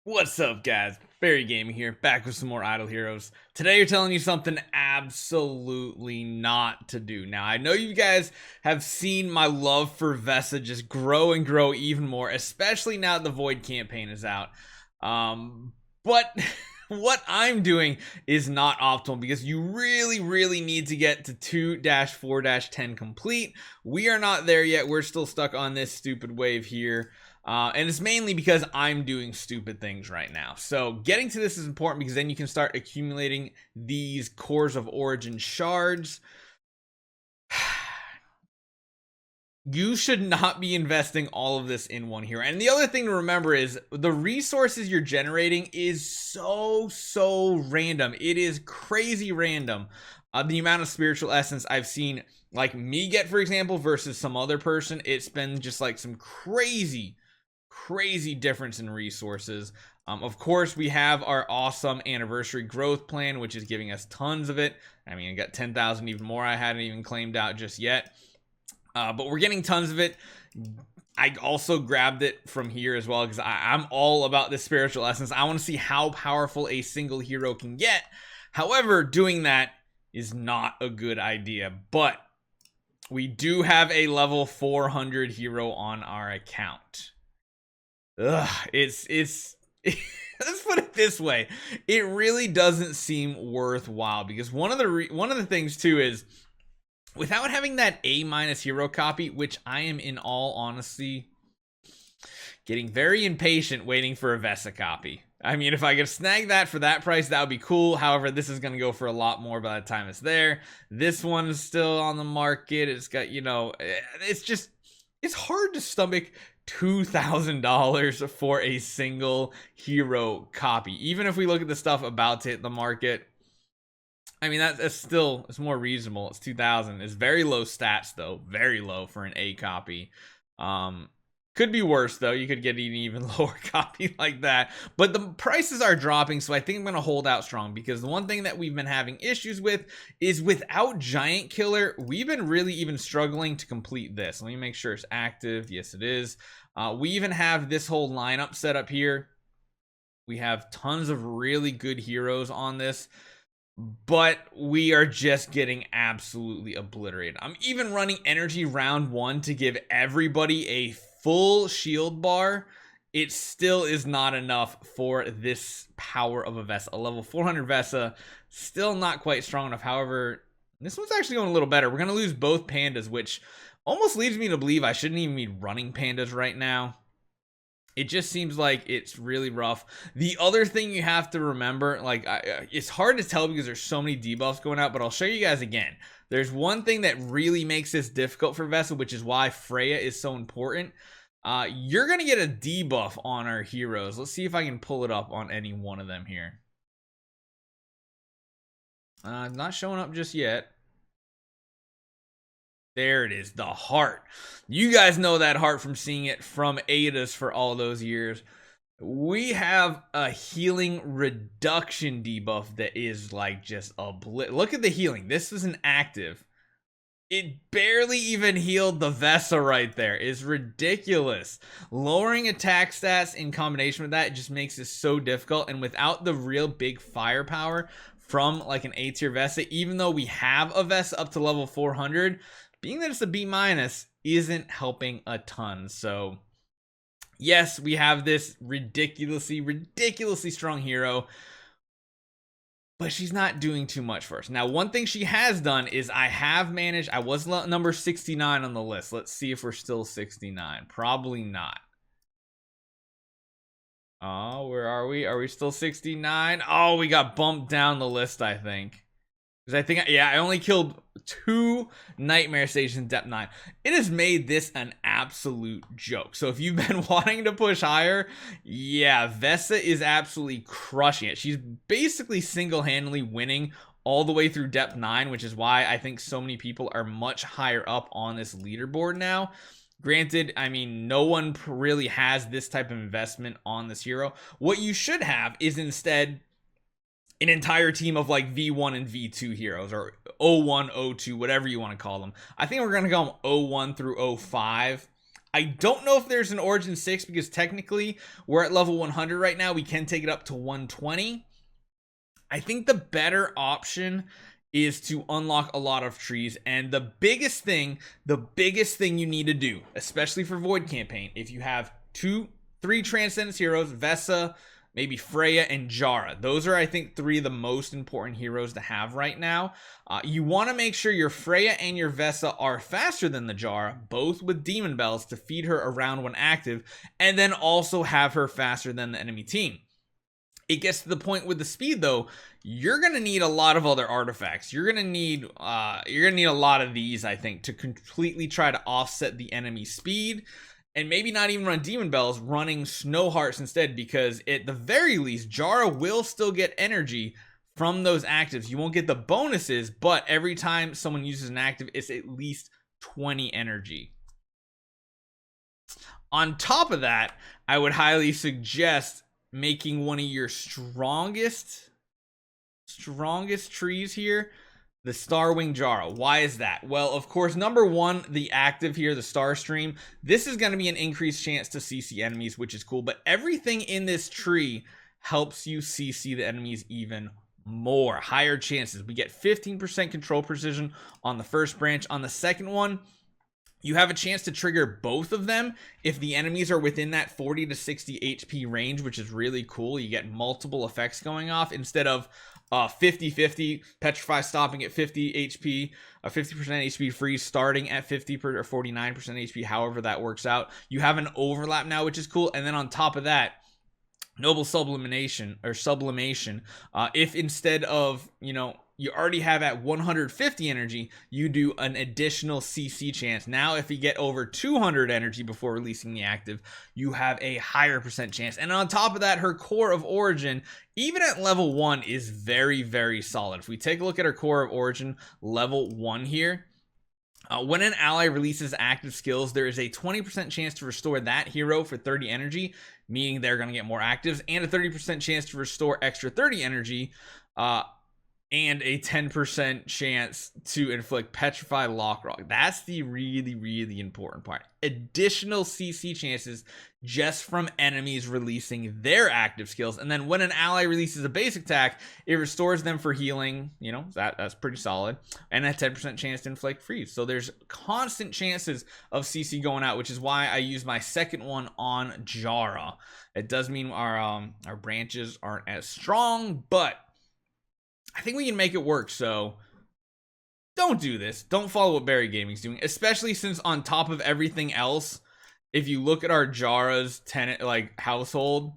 What's up, guys? Fairy Gaming here, back with some more Idle Heroes. Today, you're telling you something absolutely not to do. Now, I know you guys have seen my love for Vessa just grow and grow even more, especially now that the Void campaign is out. But what I'm doing is not optimal because you really need to get to 2-4-10 complete. We are not there yet. We're still stuck on this stupid wave here. And it's mainly because I'm doing stupid things right now. So getting to this is important because then you can start accumulating these Cores of Origin shards. You should not be investing all of this in one hero. And the other thing to remember is the resources you're generating is so random. It is crazy random. The amount of spiritual essence I've seen like me get, for example, versus some other person, it's been just like some crazy difference in resources. Of course, we have our awesome anniversary growth plan, which is giving us tons of it. I mean, I got 10,000 even more I hadn't even claimed out just yet. But we're getting tons of it. I also grabbed it from here as well because I'm all about the spiritual essence. I want to see how powerful a single hero can get. However, doing that is not a good idea. But we do have a level 400 hero on our account. It's let's put it this way. It really doesn't seem worthwhile because one of the things too is without having that A- hero copy, which I am in all honesty getting very impatient waiting for a Vessa copy. I mean, if I could snag that for that price, that would be cool. However, this is going to go for a lot more by the time it's there. This one's still on the market. It's got, it's hard to stomach $2,000 for a single hero copy. Even if we look at the stuff about to hit the market, I mean, that's still, it's more reasonable. It's 2,000. It's very low stats though, very low for an A copy. Could be worse though. You could get an even lower copy like that, but the prices are dropping, so I think I'm going to hold out strong because the one thing that we've been having issues with is without Giant Killer, we've been really even struggling to complete this. Let me make sure it's active. Yes, it is. We even have this whole lineup set up here. We have tons of really good heroes on this, but we are just getting absolutely obliterated. I'm even running energy round 1 to give everybody a full shield bar. It still is not enough for this power of a Vessa. A level 400 Vessa, still not quite strong enough. However, this one's actually going a little better. We're going to lose both pandas, which almost leads me to believe I shouldn't even be running pandas right now. It just seems like it's really rough. The other thing you have to remember, it's hard to tell because there's so many debuffs going out, but I'll show you guys again. There's one thing that really makes this difficult for Vessa, which is why Freya is so important. You're going to get a debuff on our heroes. Let's see if I can pull it up on any one of them here. Not showing up just yet. There it is, the heart. You guys know that heart from seeing it from Ada's for all those years. We have a healing reduction debuff that is like just a look at the healing. This is an active. It barely even healed the Vessa right there. It's ridiculous. Lowering attack stats in combination with that just makes it so difficult. And without the real big firepower from like an A tier Vessa, even though we have a Vessa up to level 400, being that it's a B- isn't helping a ton. So yes, we have this ridiculously strong hero, but she's not doing too much for us. Now, one thing she has done is I have managed, I was number 69 on the list. Let's see if we're still 69. Probably not. Oh, where are we? Are we still 69? Oh, we got bumped down the list, I think. Because I think, yeah, I only killed 2 Nightmare Stations Depth 9. It has made this an absolute joke. So if you've been wanting to push higher, yeah, Vessa is absolutely crushing it. She's basically single-handedly winning all the way through Depth 9, which is why I think so many people are much higher up on this leaderboard now. Granted, I mean, no one really has this type of investment on this hero. What you should have is instead an entire team of like V1 and V2 heroes, or O1, O2, whatever you want to call them. I think we're going to go O1 through O5. I don't know if there's an Origin 6 because technically we're at level 100 right now. We can take it up to 120. I think the better option is to unlock a lot of trees, and the biggest thing you need to do, especially for Void campaign, if you have 3 Transcendence heroes, Vessa, maybe Freya, and Jarrah. Those are, I think, 3 of the most important heroes to have right now. You want to make sure your Freya and your Vessa are faster than the Jarrah, both with Demon Bells to feed her around when active, and then also have her faster than the enemy team. It gets to the point with the speed, though, you're going to need a lot of other artifacts. You're going to need a lot of these, I think, to completely try to offset the enemy speed. And maybe not even run Demon Bells, running Snow Hearts instead, because at the very least, Jarrah will still get energy from those actives. You won't get the bonuses, but every time someone uses an active, it's at least 20 energy. On top of that, I would highly suggest making one of your strongest trees here the Starwing Jarrah. Why is that? Well, of course, number one, the active here, the Star Stream. This is going to be an increased chance to CC enemies, which is cool. But everything in this tree helps you CC the enemies even more. Higher chances. We get 15% control precision on the first branch. On the second one, you have a chance to trigger both of them if the enemies are within that 40 to 60 HP range, which is really cool. You get multiple effects going off instead of 50-50, Petrify stopping at 50 HP, 50% HP freeze starting at 50 or 49% HP, however that works out. You have an overlap now, which is cool. And then on top of that, Noble Sublimation, if instead of, you already have at 150 energy, you do an additional CC chance. Now, if you get over 200 energy before releasing the active, you have a higher percent chance. And on top of that, her Core of Origin, even at level 1, is very, very solid. If we take a look at her Core of Origin, level 1 here, when an ally releases active skills, there is a 20% chance to restore that hero for 30 energy, meaning they're going to get more actives, and a 30% chance to restore extra 30 energy, and a 10% chance to inflict Petrify Lock Rock. That's the really, really important part. Additional CC chances just from enemies releasing their active skills. And then when an ally releases a basic attack, it restores them for healing. That's pretty solid. And a 10% chance to inflict freeze. So there's constant chances of CC going out, which is why I use my second one on Jarrah. It does mean our branches aren't as strong, but I think we can make it work. So don't do this. Don't follow what Barry Gaming's doing, especially since on top of everything else, if you look at our Jarrah's household,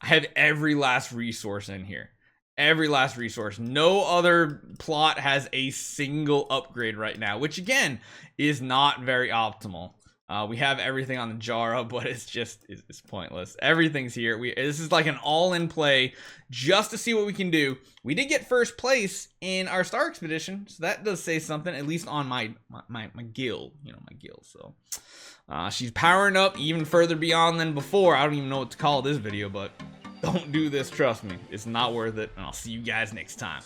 I have every last resource in here. Every last resource. No other plot has a single upgrade right now, which again is not very optimal. We have everything on the Jarrah, but it's pointless. Everything's here. This is like an all-in play just to see what we can do. We did get first place in our Star Expedition, so that does say something, at least on my guild, my guild. So she's powering up even further beyond than before. I don't even know what to call this video, but don't do this, trust me. It's not worth it, and I'll see you guys next time.